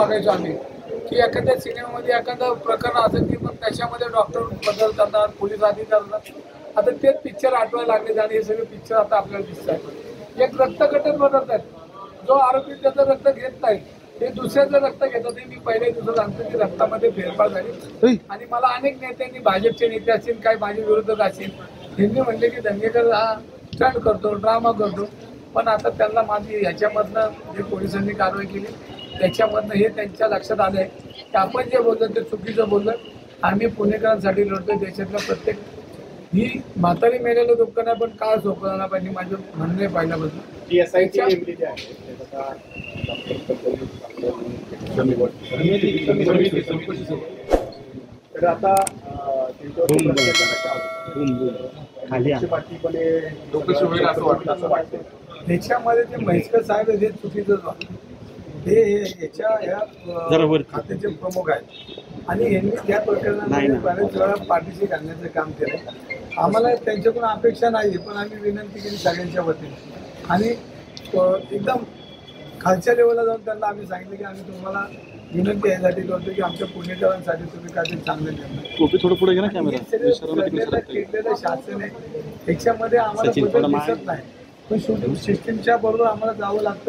बघायचो आम्ही की एखाद्या सिनेमामध्ये एखादं प्रकरण असेल की मग त्याच्यामध्ये डॉक्टर बदल करतात, पोलीस अधिकारी करतात. आता तेच पिक्चर आठवायला लागले आणि हे सगळे पिक्चर आता आपल्याला दिसत आहेत. एक रक्तगटन बदलत आहेत. जो आरोपी त्याचं रक्त घेत नाही ते दुसऱ्याचं रक्त घेतात. हे मी पहिल्या दिवसात सांगतो की रक्तामध्ये फेरफार झाली. आणि मला अनेक नेत्यांनी, भाजपचे नेते असतील, काही माझे विरोधक असतील, त्यांनी म्हणले की दंगेकर हा स्टंट करतो, ड्रामा करतो. पण आता त्यांना माझी ह्याच्यामधनं जे पोलिसांनी कारवाई केली त्याच्यामधनं हे त्यांच्या लक्षात आलंय की आपण जे बोलतो ते चुकीचं बोललं. आम्ही पुणेकरांसाठी लढतोय. देशातल्या प्रत्येक ही म्हातारी मेलेलं दुःख नाही पण काळ सोपवला पाहिजे माझं म्हणणं आहे पहिल्यापासून. तर आता त्याच्यामध्ये ते म्हैसकर साहेब हे चुकीचंच वाटतं. हे याच्या खात्याचे प्रमुख आहेत आणि यांनी त्या प्रकरणामध्ये बऱ्याच वेळा पाठीशी घालण्याचं काम केलं. आम्हाला त्यांच्याकडून अपेक्षा नाही पण आम्ही विनंती केली सगळ्यांच्या वतीने आणि एकदम खालच्या लेवलला जाऊन त्यांना आम्ही सांगितलं की आम्ही तुम्हाला विनंती यासाठी करतो की आमच्या पुणेकरांसाठी तुम्ही काहीतरी चांगलं केलेलं शासन आहे त्याच्यामध्ये आम्हाला बदल दिसत नाही पण शूटिंग सिस्टीमच्या बरोबर आम्हाला जावं लागतं.